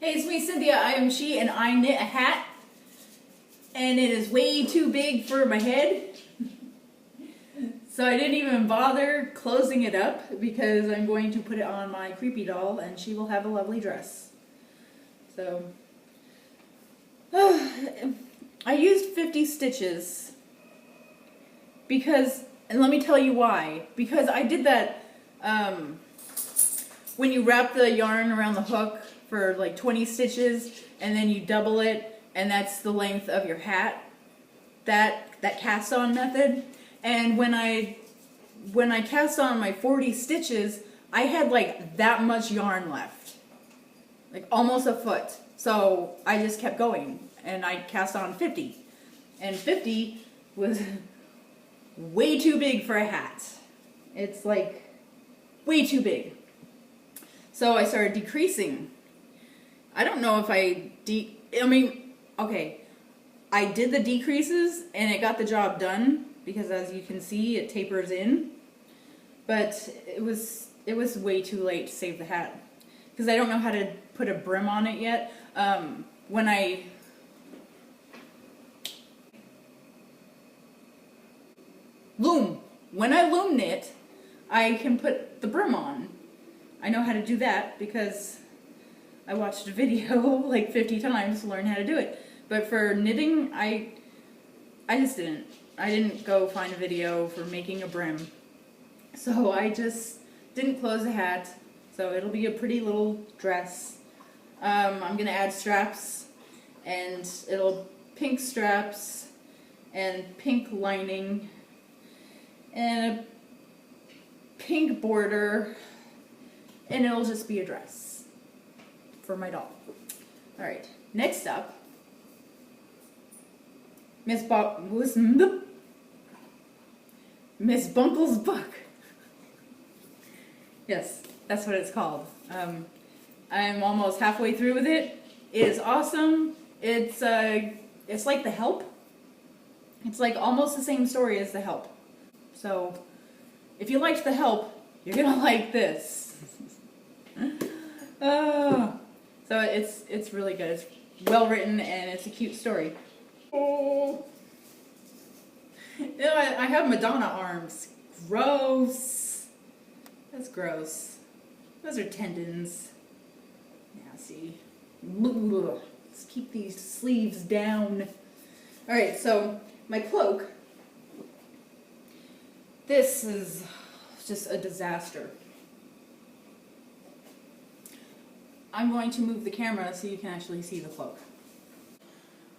Hey, it's me, Cynthia. I am she, and I knit a hat. And it is way too big for my head. So I didn't even bother closing it up because I'm going to put it on my creepy doll and she will have a lovely dress. So, I used 50 stitches because, and let me tell you why. Because I did that when you wrap the yarn around the hook for like 20 stitches and then you double it and that's the length of your hat. That cast on method. And when I cast on my 40 stitches, I had like that much yarn left. Like almost a foot. So I just kept going and I cast on 50. And 50 was way too big for a hat. It's like way too big. So I started decreasing. I don't know if I I did the decreases and it got the job done because as you can see it tapers in, but it was way too late to save the hat because I don't know how to put a brim on it yet. When I loom knit, I can put the brim on. I know how to do that because I watched a video like 50 times to learn how to do it. But for knitting, I just didn't. I didn't go find a video for making a brim. So I just didn't close the hat. So it'll be a pretty little dress. I'm going to add straps. And it'll pink straps and pink lining and a pink border. And it'll just be a dress for my doll. Alright, next up. Miss Bunkle's book. Yes, that's what it's called. I'm almost halfway through with it. It is awesome. It's like The Help. It's like almost the same story as The Help. So if you liked The Help, you're gonna like this. So it's really good. It's well written and it's a cute story. Oh, I have Madonna arms. Gross. That's gross. Those are tendons. Nasty. Let's keep these sleeves down. Alright, so my cloak. This is just a disaster. I'm going to move the camera so you can actually see the cloak.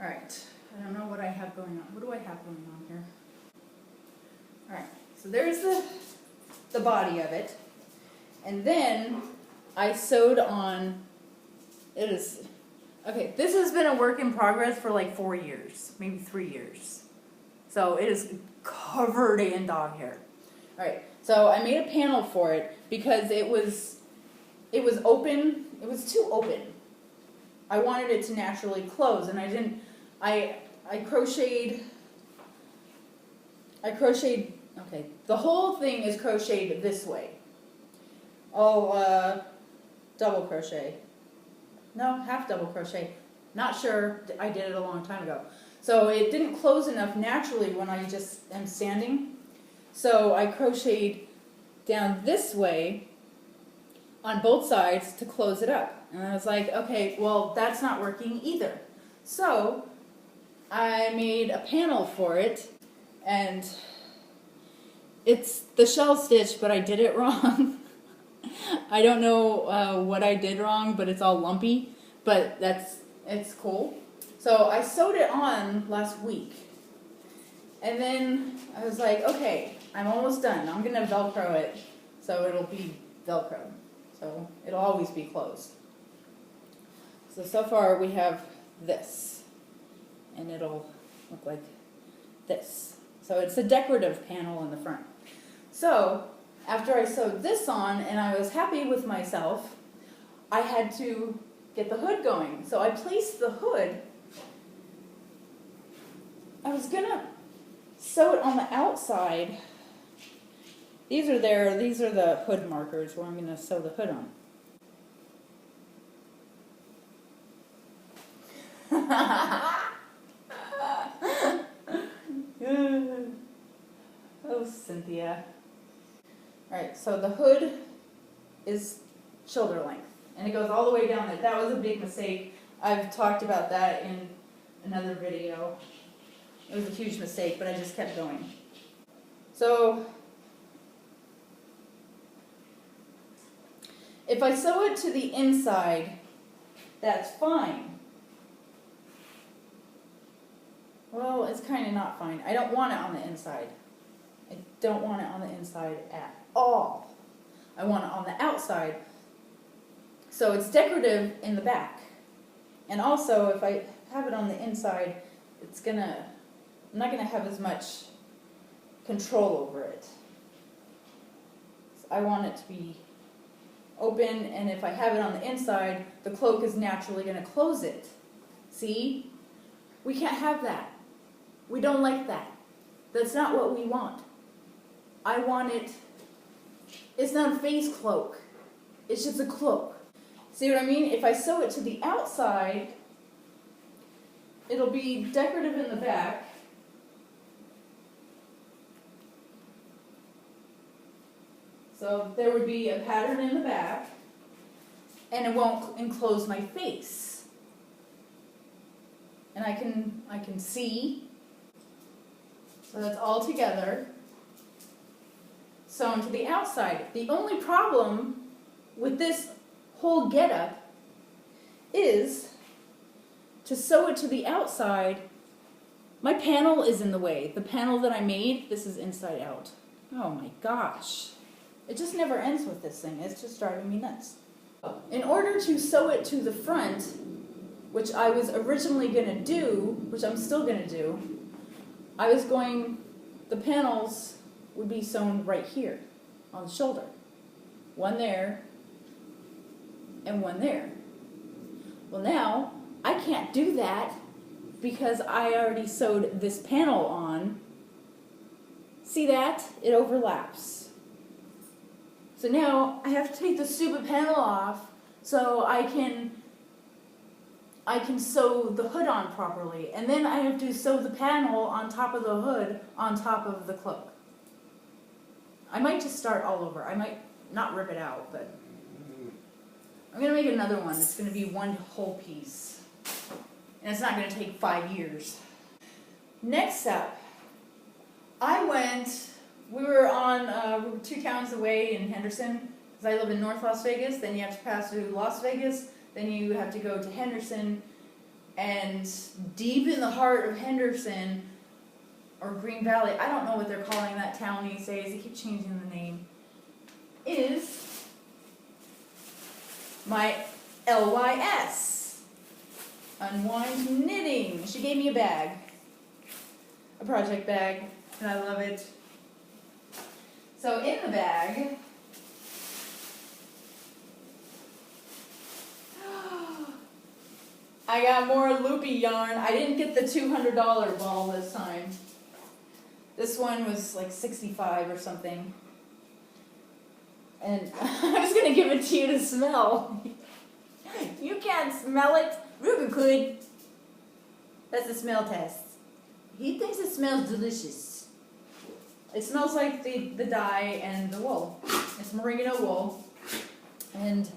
Alright. I don't know what I have going on. What do I have going on here? Alright, so there's the body of it. And then I sewed on, okay, this has been a work in progress for like 4 years, maybe 3 years. So it is covered in dog hair. Alright, so I made a panel for it because it was open, it was too open. I wanted it to naturally close and I crocheted, okay, the whole thing is crocheted this way. Oh, double crochet. No, half double crochet. Not sure, I did it a long time ago. So it didn't close enough naturally when I just am standing. So I crocheted down this way on both sides to close it up. And I was like, okay, well, that's not working either. So I made a panel for it, and it's the shell stitch, but I did it wrong. I don't know what I did wrong, but it's all lumpy, but it's cool. So I sewed it on last week, and then I was like, okay, I'm almost done. I'm going to Velcro it, so it'll be Velcro. So it'll always be closed. So far we have this. And it'll look like this. So it's a decorative panel in the front. So after I sewed this on and I was happy with myself, I had to get the hood going. So I placed the hood. I was gonna sew it on the outside. These are the hood markers where I'm gonna sew the hood on. Oh, Cynthia. Alright, so the hood is shoulder length, and it goes all the way down there. That was a big mistake. I've talked about that in another video. It was a huge mistake, but I just kept going. So, if I sew it to the inside, that's fine. Well, it's kind of not fine. I don't want it on the inside. I don't want it on the inside at all. I want it on the outside. So it's decorative in the back. And also, if I have it on the inside, I'm not gonna have as much control over it. So I want it to be open, and if I have it on the inside, the cloak is naturally gonna close it. See? We can't have that. We don't like that. That's not what we want. I want it, it's not a face cloak. It's just a cloak. See what I mean? If I sew it to the outside, it'll be decorative in the back. So there would be a pattern in the back, and it won't enclose my face. And I can see. So that's all together, sewn to the outside. The only problem with this whole getup is to sew it to the outside. My panel is in the way. The panel that I made, this is inside out. Oh my gosh. It just never ends with this thing. It's just driving me nuts. In order to sew it to the front, which I was originally going to do, which I'm still going to do, the panels would be sewn right here on the shoulder. One there and one there. Well, now I can't do that because I already sewed this panel on. See that? It overlaps. So now I have to take the stupid panel off so I can sew the hood on properly. And then I have to sew the panel on top of the hood on top of the cloak. I might just start all over. I might not rip it out, but I'm going to make another one. It's going to be one whole piece. And it's not going to take 5 years. Next up, we were 2 towns away in Henderson, because I live in North Las Vegas. Then you have to pass through Las Vegas. Then you have to go to Henderson, and deep in the heart of Henderson, or Green Valley, I don't know what they're calling that town these days, they keep changing the name, is my LYS, Unwind Knitting. She gave me a bag, a project bag, and I love it. So in the bag, I got more loopy yarn. I didn't get the $200 ball this time. This one was like $65 or something. And I was going to give it to you to smell. You can't smell it. Ruben could. That's a smell test. He thinks it smells delicious. It smells like the dye and the wool. It's merino wool. And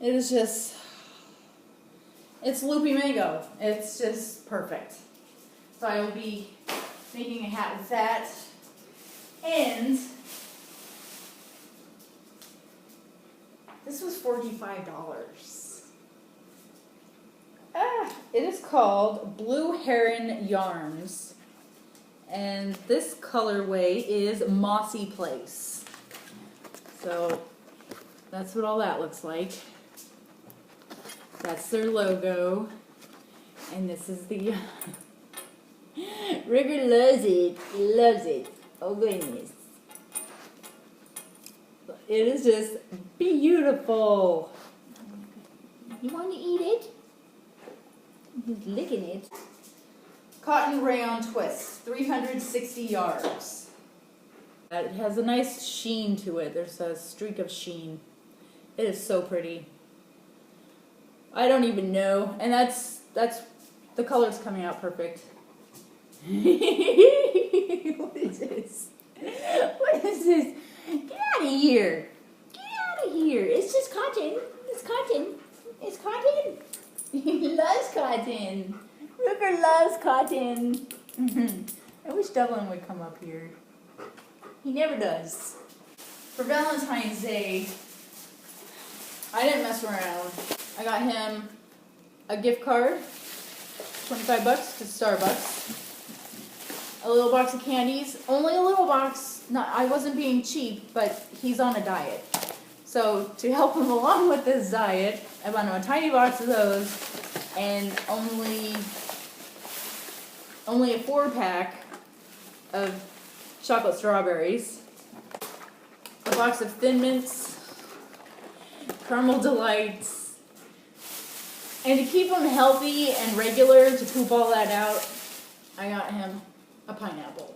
it is just... It's Loopy Mango. It's just perfect. So I will be making a hat with that. And this was $45. It is called Blue Heron Yarns. And this colorway is Mossy Place. So that's what all that looks like. That's their logo, and this is the, Rigger loves it, oh goodness. It is just beautiful. You want to eat it? He's licking it. Cotton rayon twist, 360 yards. It has a nice sheen to it. There's a streak of sheen. It is so pretty. I don't even know, and that's the color's coming out perfect. What is this? What is this? Get out of here. Get out of here. It's just cotton. It's cotton. It's cotton. He loves cotton. Rooker loves cotton. I wish Dublin would come up here. He never does. For Valentine's Day, I didn't mess around. I got him a gift card, $25 to Starbucks. A little box of candies, only a little box. I wasn't being cheap, but he's on a diet. So to help him along with this diet, I bought him a tiny box of those and only a 4-pack of chocolate strawberries, a box of Thin Mints, Caramel Delights, and to keep him healthy and regular, to poop all that out, I got him a pineapple.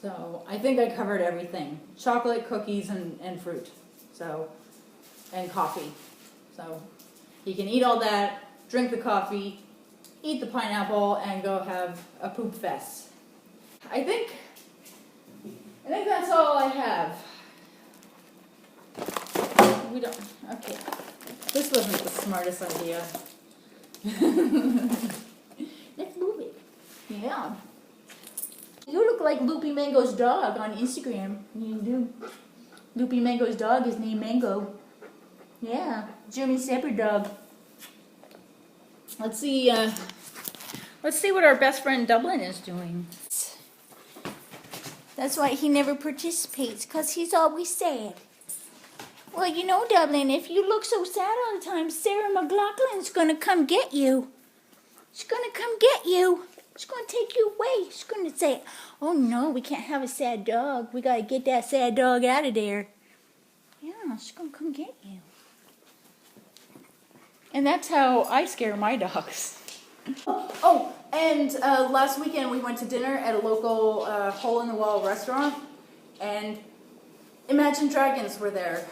So I think I covered everything. Chocolate, cookies, and fruit. So, and coffee. So he can eat all that, drink the coffee, eat the pineapple, and go have a poop fest. I think that's all I have. We don't, okay. This wasn't the smartest idea. Let's move it. Yeah. You look like Loopy Mango's dog on Instagram. You do. Loopy Mango's dog is named Mango. Yeah, German Shepherd dog. Let's see what our best friend Dublin is doing. That's why he never participates, because he's always sad. Well, you know, Dublin, if you look so sad all the time, Sarah McLaughlin's going to come get you. She's going to come get you. She's going to take you away. She's going to say, oh no, we can't have a sad dog. We got to get that sad dog out of there. Yeah, she's going to come get you. And that's how I scare my dogs. Oh, and last weekend we went to dinner at a local hole-in-the-wall restaurant, and Imagine Dragons were there.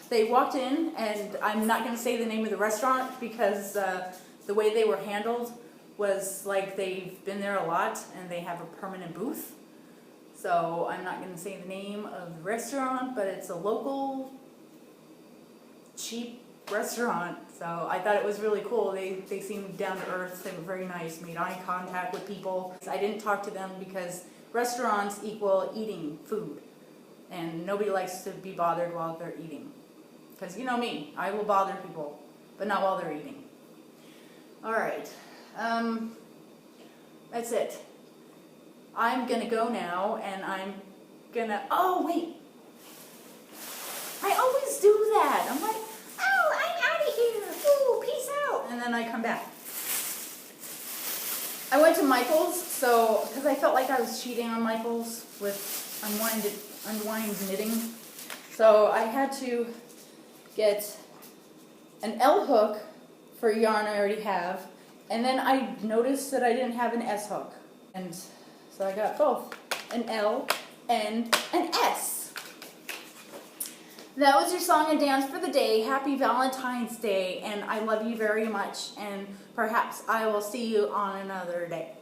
They walked in, and I'm not going to say the name of the restaurant because the way they were handled was like they've been there a lot and they have a permanent booth. So I'm not going to say the name of the restaurant, but it's a local cheap restaurant. So I thought it was really cool. They seemed down to earth. They were very nice, made eye contact with people. I didn't talk to them because restaurants equal eating food. And nobody likes to be bothered while they're eating. Because you know me, I will bother people, but not while they're eating. All right. That's it. I'm gonna go now, and I'm gonna, oh wait. I always do that. I'm like, oh, I'm out of here. Ooh, peace out. And then I come back. I went to Michael's, so, because I felt like I was cheating on Michael's with Unwind Knitting. So I had to get an L hook for yarn I already have, and then I noticed that I didn't have an S hook. And so I got both, an L and an S. That was your song and dance for the day. Happy Valentine's Day, and I love you very much, and perhaps I will see you on another day.